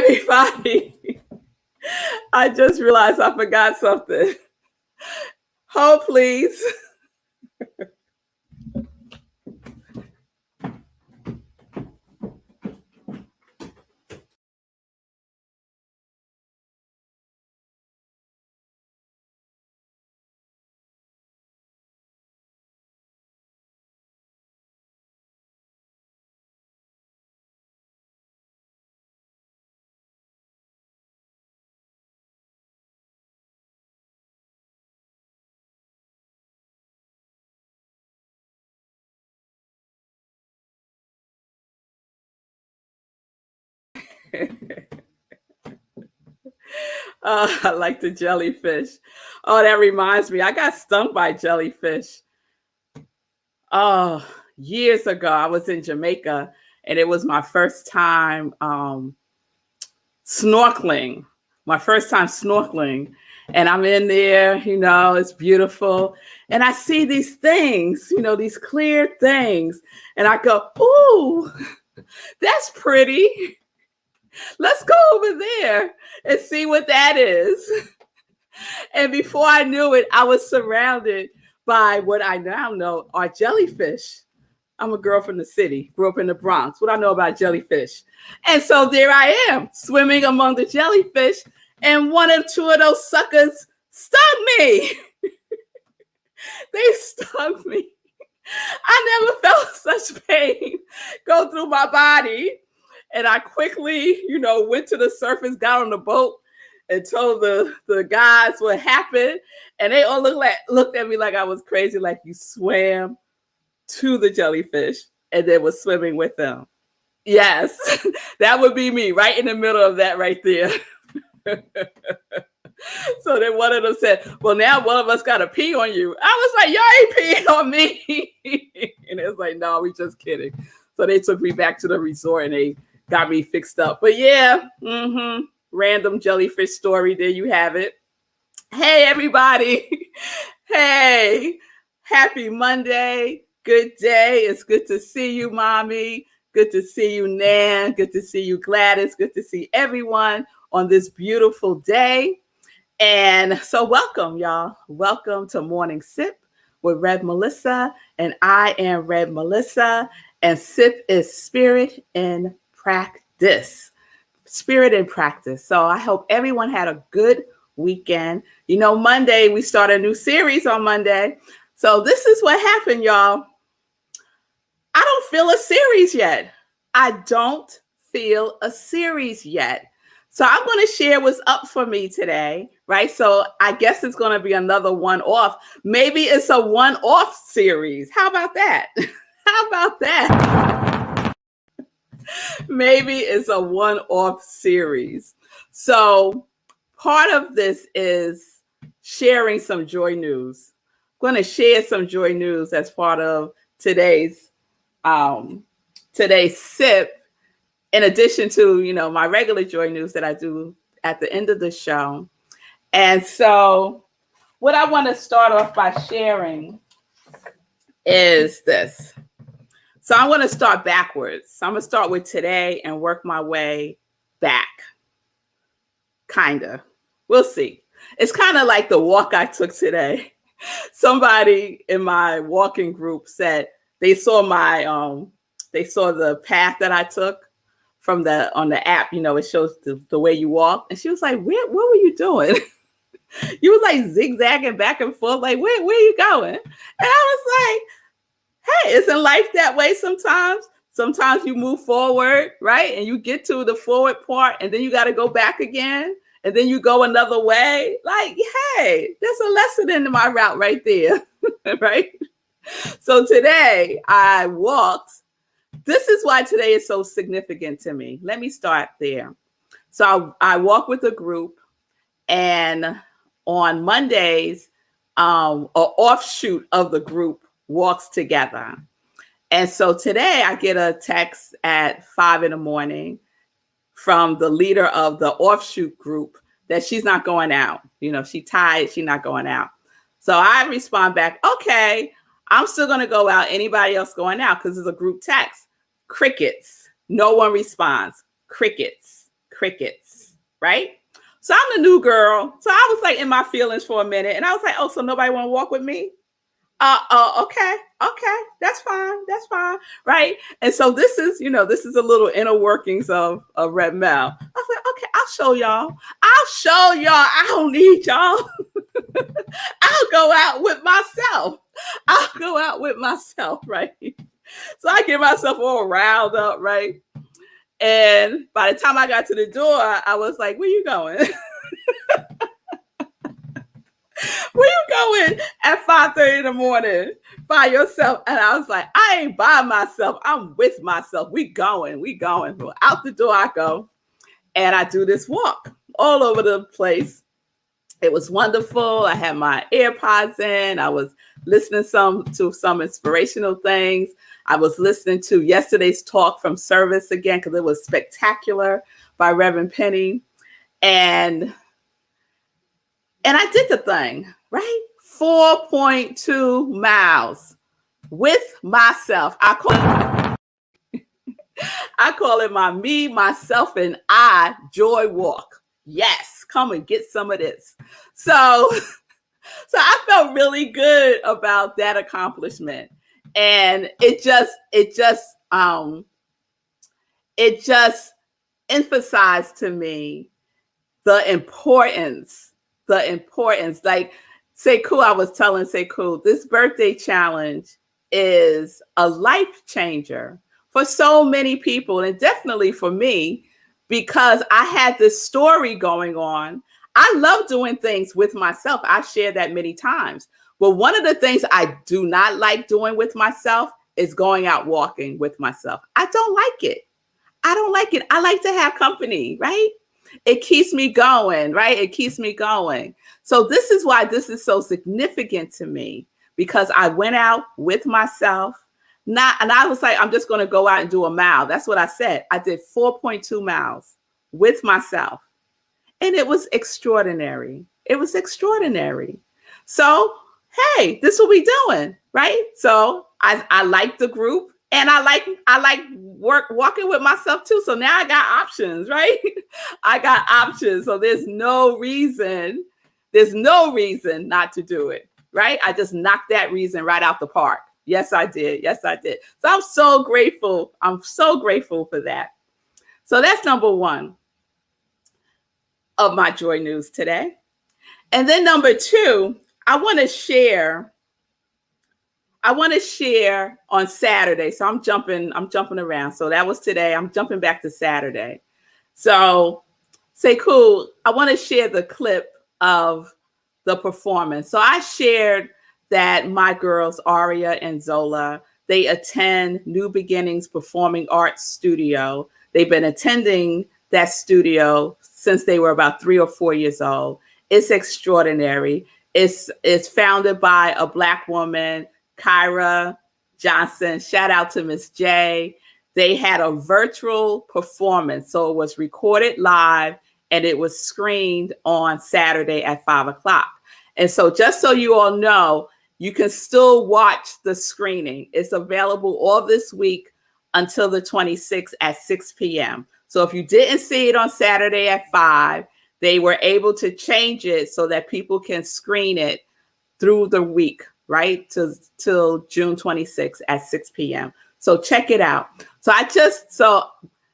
everybody. I just realized I forgot something. Hold, please. I like the jellyfish. Oh, that reminds me. I got stung by jellyfish. Oh, years ago, I was in Jamaica and it was my first time snorkeling. My first time snorkeling. And I'm in there, it's beautiful. And I see these things, these clear things. And I go, ooh, that's pretty. Let's go over there and see what that is. And before I knew it, I was surrounded by what I now know are jellyfish. I'm a girl from the city, grew up in the Bronx. What I know about jellyfish. And so there I am, swimming among the jellyfish, and one or two of those suckers stung me. They stung me. I never felt such pain go through my body. And I quickly, went to the surface, got on the boat, and told the guys what happened. And they all looked at me like I was crazy, like you swam to the jellyfish and then was swimming with them. Yes, that would be me right in the middle of that right there. So then one of them said, well, now one of us got to pee on you. I was like, y'all ain't peeing on me. And it was like, no, we just kidding. So they took me back to the resort and they got me fixed up. But yeah, random jellyfish story. There you have it. Hey, everybody. Hey, happy Monday. Good day. It's good to see you, Mommy. Good to see you, Nan. Good to see you, Gladys. Good to see everyone on this beautiful day. And so welcome, y'all. Welcome to Morning Sip with Rev Melissa. And I am Rev Melissa. And Sip is Spirit in Practice. Spirit in Practice. So I hope everyone had a good weekend. Monday, we start a new series on Monday. So this is what happened, y'all. I don't feel a series yet. I don't feel a series yet. So I'm going to share what's up for me today, right? So I guess it's going to be another one-off. Maybe it's a one-off series. How about that? How about that? Maybe it's a one-off series. So part of this is sharing some joy news. I'm going to share some joy news as part of today's sip, in addition to, my regular joy news that I do at the end of the show. And so what I want to start off by sharing is this. So I want to start backwards. So I'm going to start with today and work my way back. Kinda. We'll see. It's kind of like the walk I took today. Somebody in my walking group said they saw the path that I took on the app. It shows the way you walk. And she was like, what were you doing? You was like zigzagging back and forth. Like, where are you going? And I was like, hey, isn't life that way sometimes? Sometimes you move forward, right? And you get to the forward part and then you got to go back again. And then you go another way. Like, hey, there's a lesson in my route right there, right? So today I walked. This is why today is so significant to me. Let me start there. So I walk with a group, and on Mondays, an offshoot of the group walks together. And so today I get a text at 5 a.m. from the leader of the offshoot group that she's not going out. She tired, she's not going out. So I respond back, okay, I'm still going to go out. Anybody else going out? Because it's a group text. Crickets. No one responds. Crickets. crickets, right? So I'm the new girl. So I was like in my feelings for a minute. And I was like, oh, so nobody want to walk with me? Okay, that's fine, right? And so this is, this is a little inner workings of Red Mel. I was like, okay, I'll show y'all. I don't need y'all. I'll go out with myself, right? So I get myself all riled up, right? And by the time I got to the door, I was like, where you going? Where you going at 5:30 in the morning by yourself? And I was like, I ain't by myself. I'm with myself. We going. Well, out the door I go. And I do this walk all over the place. It was wonderful. I had my AirPods in. I was listening to some inspirational things. I was listening to yesterday's talk from service again because it was spectacular by Reverend Penny. And I did the thing, right? 4.2 miles with myself. I call it my me, myself, and I joy walk. Yes, come and get some of this. So I felt really good about that accomplishment. And it just emphasized to me the importance, like Sekou, I was telling Sekou, this birthday challenge is a life changer for so many people, and definitely for me, because I had this story going on. I love doing things with myself. I shared that many times. But one of the things I do not like doing with myself is going out walking with myself. I don't like it. I like to have company, right? It keeps me going, right? It keeps me going. So this is why this is so significant to me, because I went out with myself. And I was like, I'm just going to go out and do a mile. That's what I said. I did 4.2 miles with myself. And it was extraordinary. So, hey, this is what we doing, right? So I like the group, and I like walking with myself too. So now I got options, right? I got options. So there's no reason not to do it, right? I just knocked that reason right out the park. Yes, I did. So I'm so grateful. For that. So that's number one of my joy news today. And then number two, I want to share on Saturday. So I'm jumping around. So that was today. I'm jumping back to Saturday. So Sekou, I want to share the clip of the performance. So I shared that my girls, Aria and Zola, they attend New Beginnings Performing Arts Studio. They've been attending that studio since they were about 3 or 4 years old. It's extraordinary. It's founded by a Black woman, Kyra Johnson. Shout out to Miss J. They had a virtual performance. So it was recorded live and it was screened on Saturday at 5:00. And so just so you all know, you can still watch the screening. It's available all this week until the 26th at 6 p.m. So if you didn't see it on Saturday at 5, they were able to change it so that people can screen it through the week, right? Till June 26th at 6 p.m. So check it out. So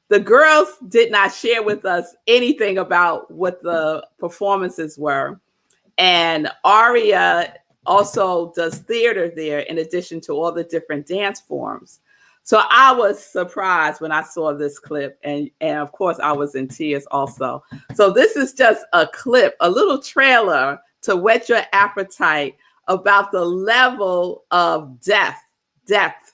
the girls did not share with us anything about what the performances were. And Aria also does theater there in addition to all the different dance forms. So I was surprised when I saw this clip, and of course I was in tears also. So this is just a clip, a little trailer to whet your appetite about the level of depth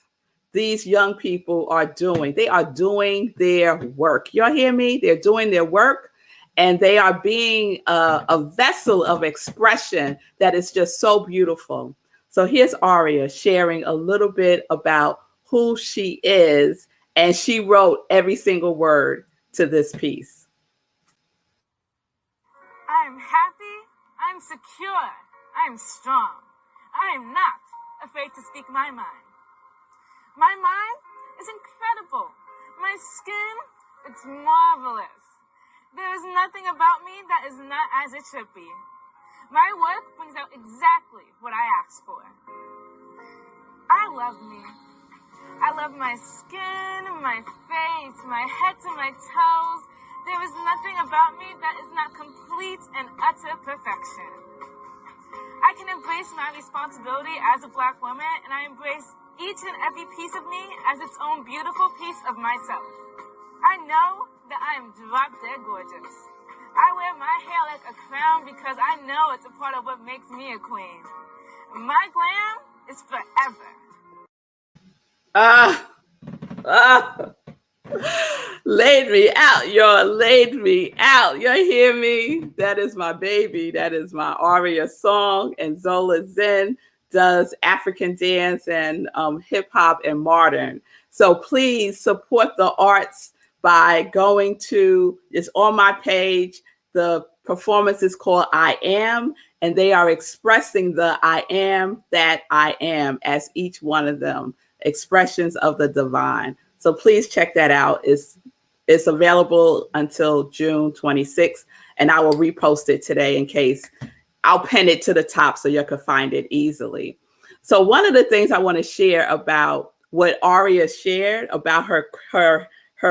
these young people are doing. They are doing their work. Y'all hear me? They're doing their work. And they are being a vessel of expression that is just so beautiful. So here's Aria sharing a little bit about who she is. And she wrote every single word to this piece. I'm happy. I'm secure. I'm strong. I am not afraid to speak my mind. My mind is incredible. My skin, it's marvelous. There is nothing about me that is not as it should be. My work brings out exactly what I asked for. I love me. I love my skin, my face, my head to my toes. There is nothing about me that is not complete and utter perfection. I can embrace my responsibility as a Black woman, and I embrace each and every piece of me as its own beautiful piece of myself. I know that I am drop dead gorgeous. I wear my hair like a crown because I know it's a part of what makes me a queen. My glam is forever. Laid me out, y'all. Laid me out. You hear me? That is my baby. That is my aria song. And Zola Zen does African dance and hip hop and modern. So please support the arts by going to, it's on my page. The performance is called I Am, and they are expressing the I am that I am as each one of them, expressions of the divine. So please check that out. It's available until June 26th, and I will repost it today in case. I'll pin it to the top so you can find it easily. So one of the things I want to share about what Aria shared about her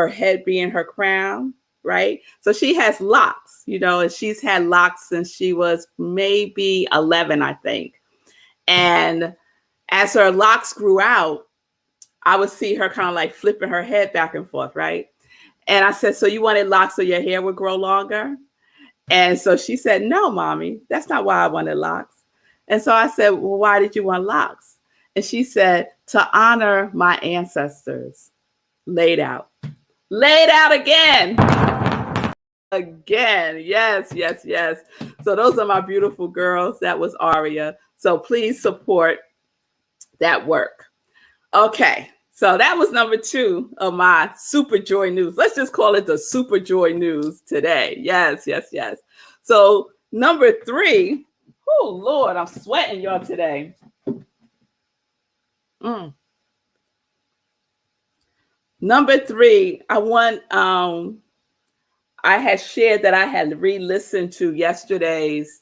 head being her crown, right? So she has locks, and she's had locks since she was maybe 11, I think. And as her locks grew out, I would see her kind of like flipping her head back and forth, right? And I said, so you wanted locks so your hair would grow longer? And so she said, no, mommy, that's not why I wanted locks. And so I said, well, why did you want locks? And she said, to honor my ancestors. Laid out again. Again. Yes. So those are my beautiful girls. That was Aria. So please support that work. Okay. So that was number 2 of my Super Joy News. Let's just call it the Super Joy News today. Yes. So number 3, oh Lord, I'm sweating y'all today. Number 3, I had shared that I had re-listened to yesterday's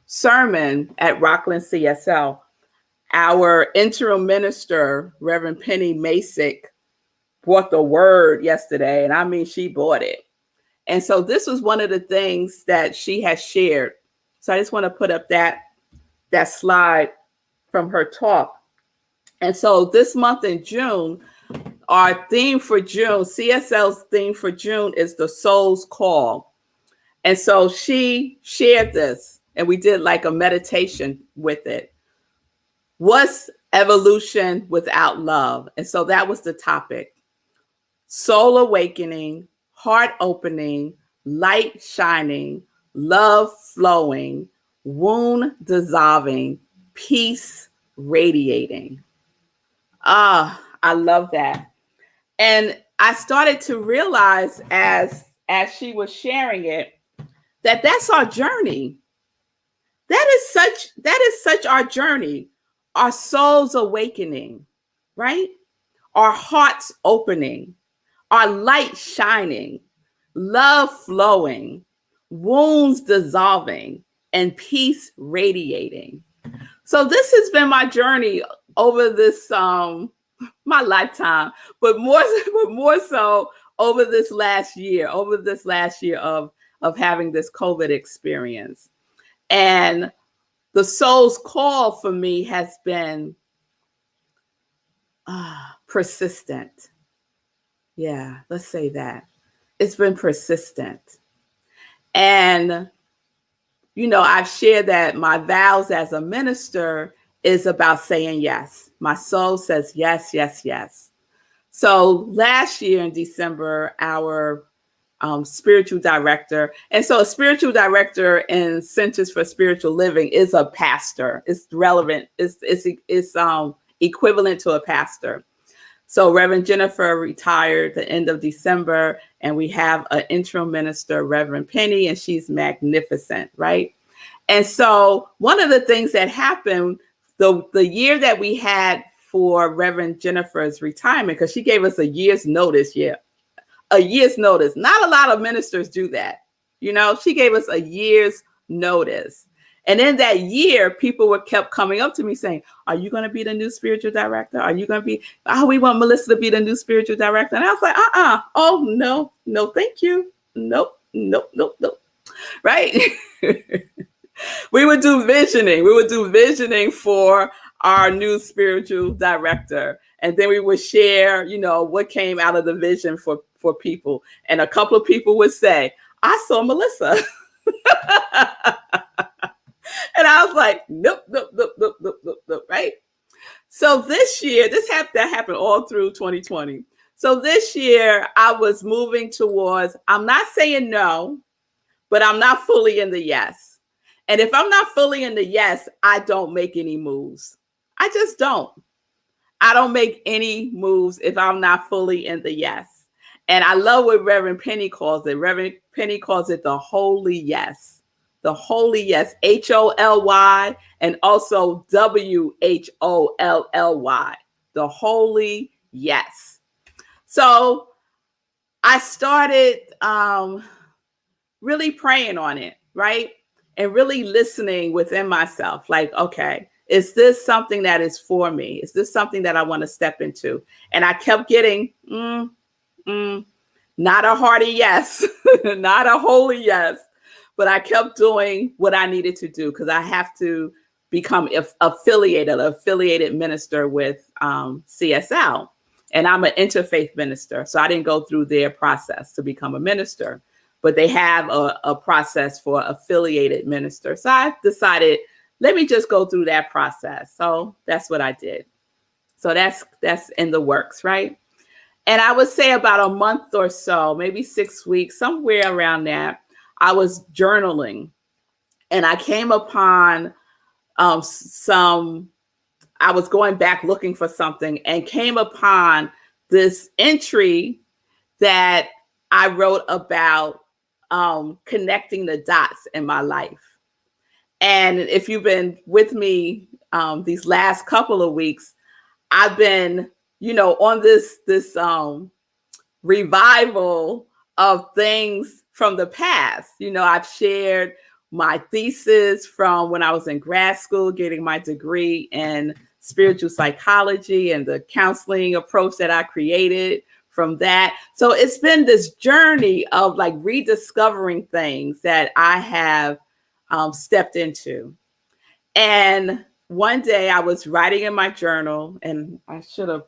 sermon at Rockland CSL. Our interim minister, Reverend Penny Masick, brought the word yesterday, and I mean, she brought it. And so this was one of the things that she has shared. So I just want to put up that slide from her talk. And so this month in June, our theme for June, CSL's theme for June is the soul's call. And so she shared this, and we did like a meditation with it. What's evolution without love? And so that was the topic. Soul awakening, heart opening, light shining, love flowing, wound dissolving, peace radiating. I love that. And I started to realize as she was sharing it, that that's our journey. That is such our journey. Our souls awakening, right? Our hearts opening, our light shining, love flowing, wounds dissolving, and peace radiating. So this has been my journey over this my lifetime, but more so over this last year of having this COVID experience. And the soul's call for me has been persistent. Yeah, let's say that. It's been persistent. And, I've shared that my vows as a minister is about saying yes. My soul says yes, yes, yes. So last year in December, our spiritual director. And so a spiritual director in Centers for Spiritual Living is a pastor. It's relevant. It's equivalent to a pastor. So Reverend Jennifer retired the end of December, and we have an interim minister, Reverend Penny, and she's magnificent, right? And so one of the things that happened, the year that we had for Reverend Jennifer's retirement, because she gave us a year's notice, a year's notice. Not a lot of ministers do that. You know, she gave us a year's notice. And in that year, people were kept coming up to me saying, are you going to be the new spiritual director? Are you going to be, we want Melissa to be the new spiritual director. And I was like, oh, no, thank you. Nope. Right. We would do visioning. We would do visioning for our new spiritual director. And then we would share, you know, what came out of the vision for people. And a couple of people would say, I saw Melissa. And I was like, nope, right? So this year, that happened all through 2020. So this year, I was moving towards, I'm not saying no, but I'm not fully in the yes. And if I'm not fully in the yes, I don't make any moves. I just don't. I don't make any moves if I'm not fully in the yes. And I love what Reverend Penny calls it. Reverend Penny calls it the holy yes. The holy yes, HOLY, and also WHOLLY, the holy yes. So I started really praying on it, right? And really listening within myself, like, okay, is this something that is for me? Is this something that I want to step into? And I kept getting, not a hearty yes, not a holy yes. But I kept doing what I needed to do because I have to become affiliated minister with CSL. And I'm an interfaith minister. So I didn't go through their process to become a minister, but they have a process for affiliated minister. So I decided, let me just go through that process. So that's what I did. So that's in the works, right? And I would say about a month or so, maybe 6 weeks, somewhere around that, I was journaling and I came upon I was going back looking for something and came upon this entry that I wrote about connecting the dots in my life. And if you've been with me these last couple of weeks, I've been, you know, on this revival of things from the past. You know, I've shared my thesis from when I was in grad school, getting my degree in spiritual psychology and the counseling approach that I created from that. So it's been this journey of like rediscovering things that I have stepped into. And one day I was writing in my journal, and I should have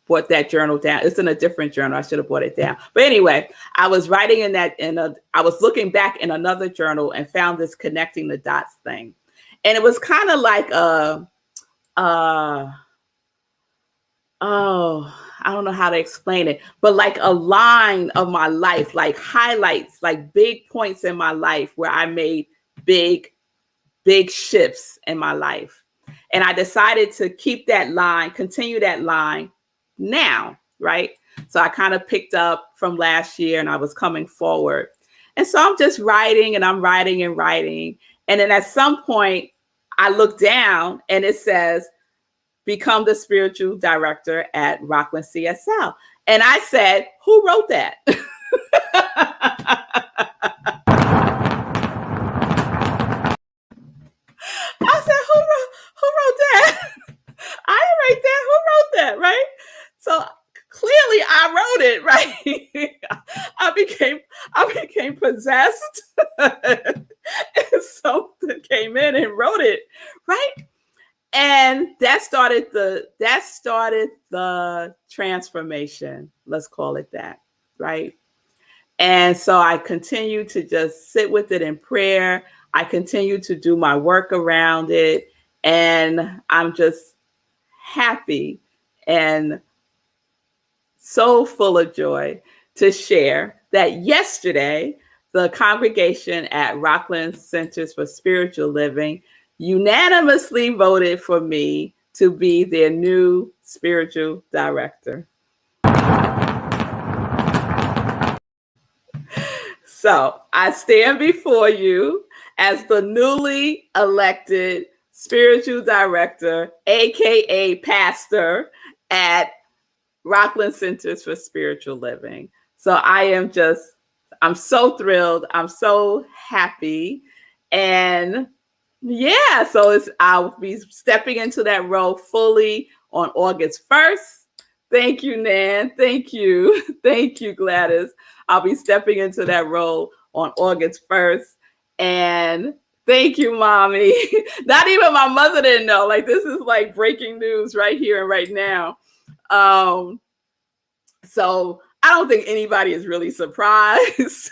brought that journal down. It's in a different journal. I should have brought it down. But anyway, I was writing in that, I was looking back in another journal and found this connecting the dots thing. And it was kind of like I don't know how to explain it, but like a line of my life, like highlights, like big points in my life where I made big shifts in my life. And I decided to keep that line, continue that line now, right? So I kind of picked up from last year and I was coming forward. And so I'm just writing and I'm writing and writing. And then at some point I look down and it says, become the spiritual director at Rockland CSL. And I said, who wrote that? I said, who wrote that? I didn't write that. Who wrote that? Right? So clearly I wrote it, right? I became possessed. And something came in and wrote it, right? And that started the transformation. Let's call it that, right? And so I continue to just sit with it in prayer. I continue to do my work around it. And I'm just happy and so full of joy to share that yesterday, the congregation at Rockland Centers for Spiritual Living unanimously voted for me to be their new spiritual director. So I stand before you as the newly elected spiritual director, AKA pastor at Rockland Centers for Spiritual Living. So I'm so thrilled. I'm so happy. And yeah, so I'll be stepping into that role fully on August 1st. Thank you, Nan. Thank you. Thank you, Gladys. I'll be stepping into that role on August 1st. And thank you, Mommy. Not even my mother didn't know. Like, this is like breaking news right here and right now. So I don't think anybody is really surprised.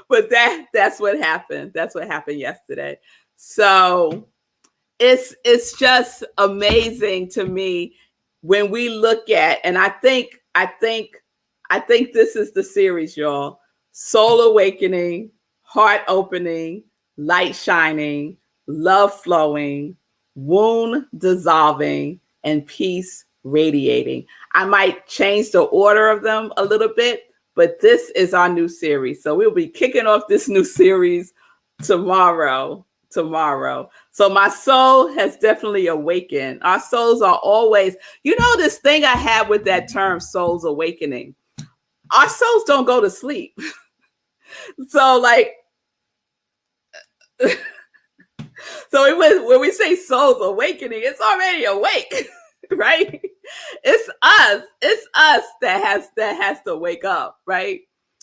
But that's what happened. That's what happened yesterday. So it's just amazing to me when we look at, and I think this is the series, y'all. Soul awakening, heart opening, light shining, love flowing, wound dissolving, and peace radiating. I might change the order of them a little bit, but this is our new series. So we'll be kicking off this new series tomorrow. So my soul has definitely awakened. Our souls are always, this thing I have with that term, souls awakening. Our souls don't go to sleep. So like, so when we say souls awakening, it's already awake, right? It's us that has to wake up, right?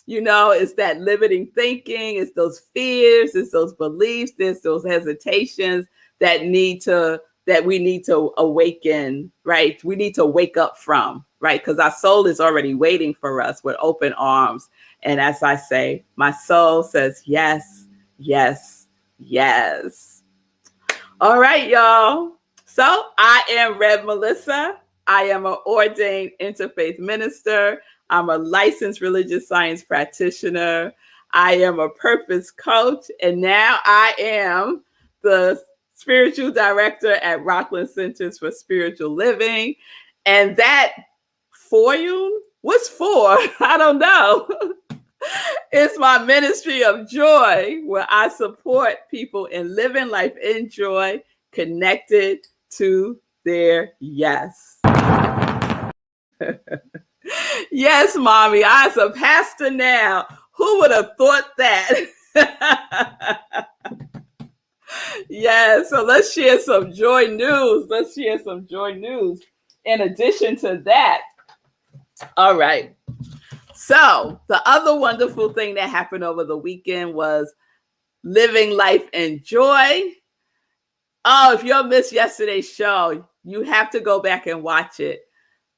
It's that limiting thinking, it's those fears, it's those beliefs, it's those hesitations that we need to awaken, right? We need to wake up from, right? Because our soul is already waiting for us with open arms. And as I say, my soul says, yes, yes, yes. All right, y'all. So I am Rev Melissa. I am an ordained interfaith minister. I'm a licensed religious science practitioner. I am a purpose coach. And now I am the spiritual director at Rockland Centers for Spiritual Living. And that for you, what's for? I don't know. It's my ministry of joy, where I support people in living life in joy, connected to their yes. Yes, Mommy, I's a pastor now. Who would have thought that? Yeah, so let's share some joy news. In addition to that, all right. So the other wonderful thing that happened over the weekend was living life in joy. Oh, if you missed yesterday's show, you have to go back and watch it.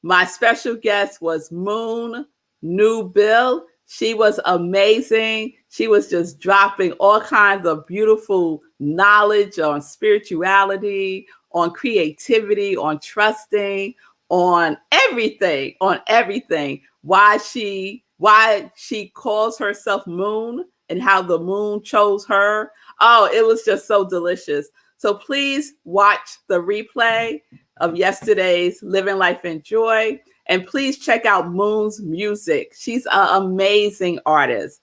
My special guest was Moon New Bill. She was amazing. She was just dropping all kinds of beautiful knowledge on spirituality, on creativity, on trusting, on everything. Why she calls herself Moon and how the moon chose her. Oh, it was just so delicious. So please watch the replay of yesterday's Living Life in Joy. And please check out Moon's music. She's an amazing artist.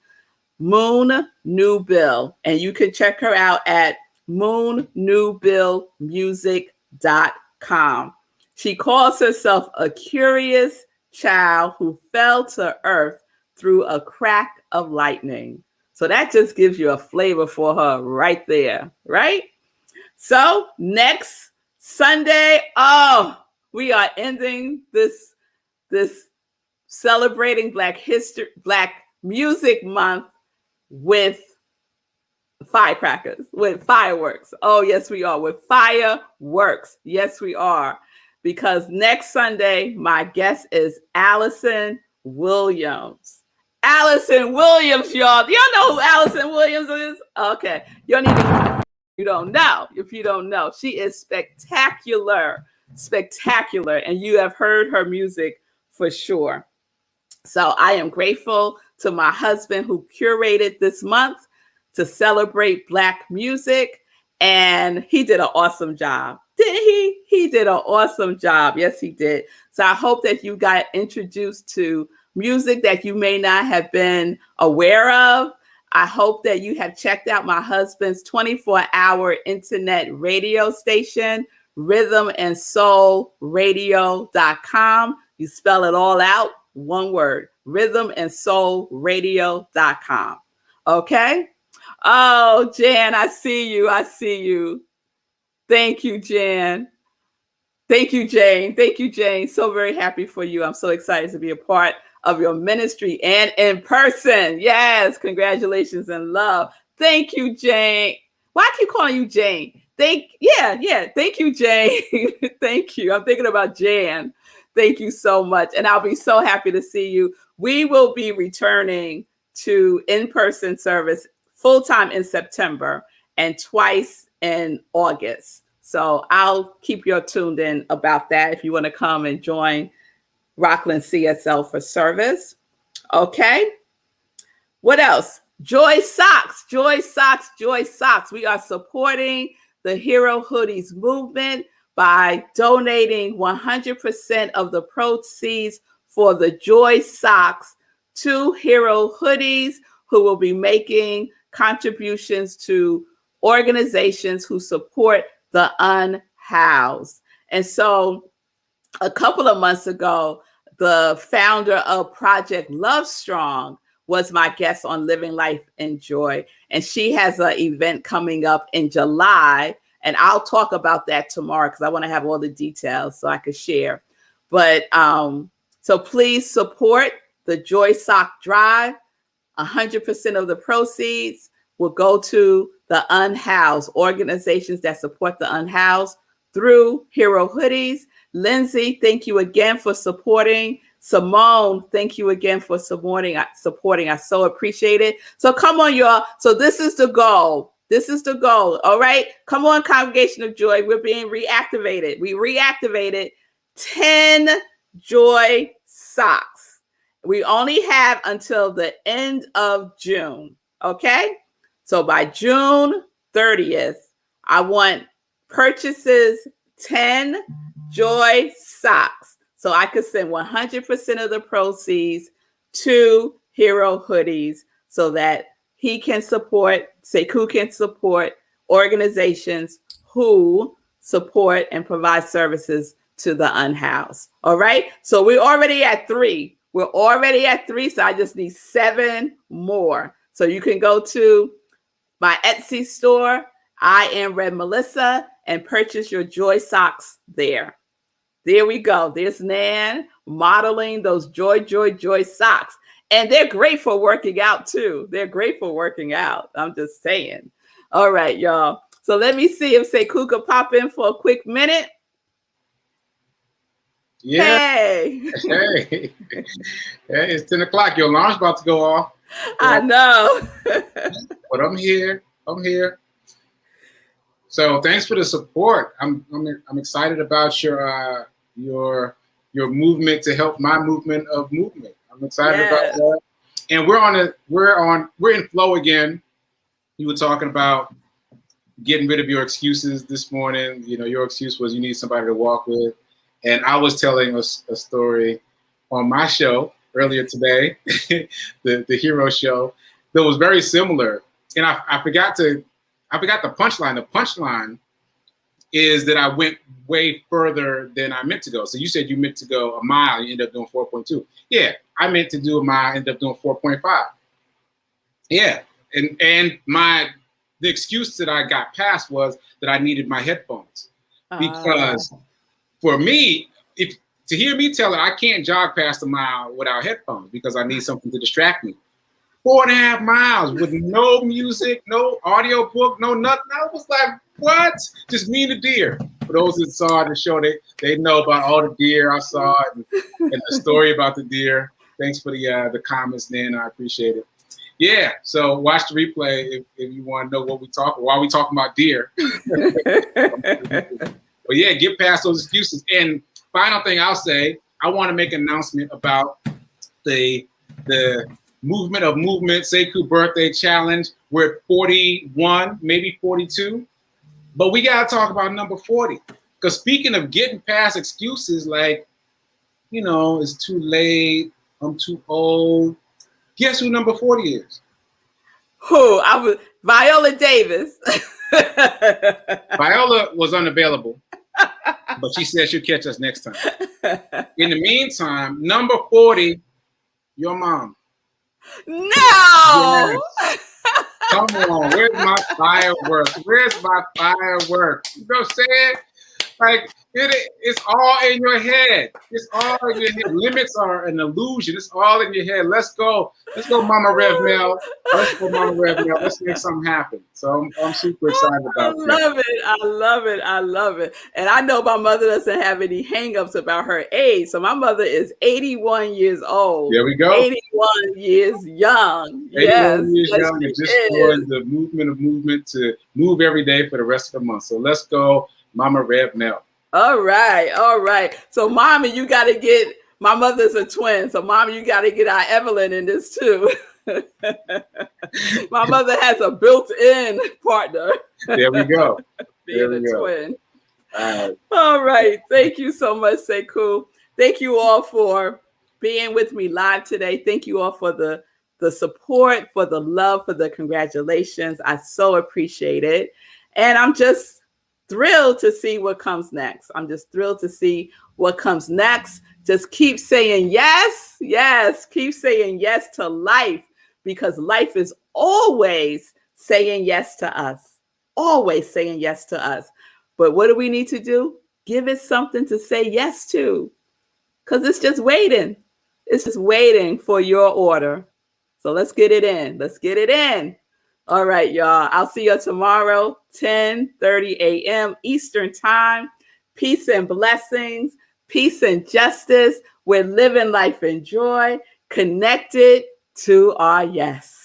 Moon New Bill. And you can check her out at moonnewbillmusic.com. She calls herself a curious child who fell to earth through a crack of lightning. So that just gives you a flavor for her right there, right? So next Sunday, we are ending this celebrating Black Music Month with firecrackers, with fireworks. Oh, yes, we are. With fireworks. Yes, we are. Because next Sunday, my guest is Allison Williams. Allison Williams, y'all. Do y'all know who Allison Williams is? Okay. You don't even, you don't know. If you don't know, she is spectacular. And you have heard her music for sure. So I am grateful to my husband who curated this month to celebrate Black music. And he did an awesome job. Did he? He did an awesome job. Yes, he did. So I hope that you got introduced to music that you may not have been aware of. I hope that you have checked out my husband's 24-hour internet radio station, rhythmandsoulradio.com. You spell it all out, one word, rhythmandsoulradio.com. Okay? Oh, Jan, I see you. I see you. Thank you, Jan. Thank you, Jane. Thank you, Jane. So very happy for you. I'm so excited to be a part of your ministry and in person. Yes, congratulations and love. Thank you, Jane. Why I keep calling you Jane? Thank you, Jane. Thank you. I'm thinking about Jan. Thank you so much. And I'll be so happy to see you. We will be returning to in-person service full-time in September and twice in August. So I'll keep you tuned in about that if you want to come and join Rockland CSL for service. Okay. What else? Joy Socks, Joy Socks, Joy Socks. We are supporting the Hero Hoodies movement by donating 100% of the proceeds for the Joy Socks to Hero Hoodies, who will be making contributions to organizations who support the unhoused. And so a couple of months ago, the founder of Project Love Strong was my guest on Living Life in Joy. And she has an event coming up in July. And I'll talk about that tomorrow because I want to have all the details so I could share. But so please support the Joy Sock Drive. 100% of the proceeds will go to the unhoused, organizations that support the unhoused through Hero Hoodies. Lindsay, thank you again for supporting. Simone, thank you again for supporting. I so appreciate it. So come on, y'all. So this is the goal. This is the goal. All right. Come on, Congregation of Joy. We're being reactivated. We reactivated 10 Joy Socks. We only have until the end of June. Okay. So by June 30th, I want purchases 10 Joy Socks. So I could send 100% of the proceeds to Hero Hoodies so that he can support, Sekou can support organizations who support and provide services to the unhoused. All right. So we're already at 3. We're already at 3. So I just need 7 more. So you can go to my Etsy store, iamrevmelissa, and purchase your Joy Socks there. There we go. There's Nan modeling those Joy socks. And they're great for working out too. They're great for working out. I'm just saying. All right, y'all. So let me see if Sekou could pop in for a quick minute. Yeah. Hey. Hey, it's 10 o'clock. Your alarm's about to go off. I know. But I'm here. So thanks for the support. I'm excited about your movement to help my movement of movement. I'm excited about that. And we're in flow again. You were talking about getting rid of your excuses this morning. You know, your excuse was you need somebody to walk with. And I was telling a story on my show earlier today, the Hero Show, that was very similar. And I forgot the punchline. The punchline is that I went way further than I meant to go. So you said you meant to go a mile, you ended up doing 4.2. Yeah, I meant to do a mile, ended up doing 4.5. Yeah, and the excuse that I got past was that I needed my headphones. Because for me, to hear me tell it, I can't jog past a mile without headphones because I need something to distract me. 4.5 miles with no music, no audio book, no nothing. I was like, what? Just me and the deer. For those that saw the show, they know about all the deer I saw and the story about the deer. Thanks for the comments, Nan. I appreciate it. Yeah, so watch the replay if you want to know what we talk. Why we talking about deer? But yeah, get past those excuses. And final thing I'll say, I want to make an announcement about the Movement of Movement Sekou Birthday Challenge. We're at 41, maybe 42. But we got to talk about number 40. Because speaking of getting past excuses like, you know, it's too late, I'm too old. Guess who number 40 is? Who? Viola Davis. Viola was unavailable. But she said she'll catch us next time. In the meantime, number 40, your mom. No. Yes. Come on, where's my fireworks? Where's my fireworks? You know what I'm saying? Like it's all in your head. It's all in your head. Limits are an illusion. It's all in your head. Let's go. Let's go, Mama Rev Mel. Let's go, Mama Rev Mel. Let's make something happen. So I'm super excited about that. I love it. I love it. I love it. And I know my mother doesn't have any hangups about her age. So my mother is 81 years old. There we go. 81 years young. 81 yes, years young, and just for the movement to move every day for the rest of the month. So let's go, Mama Rev Mel. All right. All right. So, Mommy, you got to get, my mother's a twin. So, Mommy, you got to get our Evelyn in this too. My mother has a built-in partner. There we go. Being a twin. All right. Thank you so much, Sekou. Thank you all for being with me live today. Thank you all for the support, for the love, for the congratulations. I so appreciate it. And I'm just thrilled to see what comes next. I'm just thrilled to see what comes next. Just keep saying yes. Yes. Keep saying yes to life, because life is always saying yes to us. Always saying yes to us. But what do we need to do? Give it something to say yes to, because it's just waiting. It's just waiting for your order. So let's get it in. Let's get it in. All right, y'all. I'll see you tomorrow, 10:30 a.m. Eastern Time. Peace and blessings. Peace and justice. We're living life in joy, connected to our yes.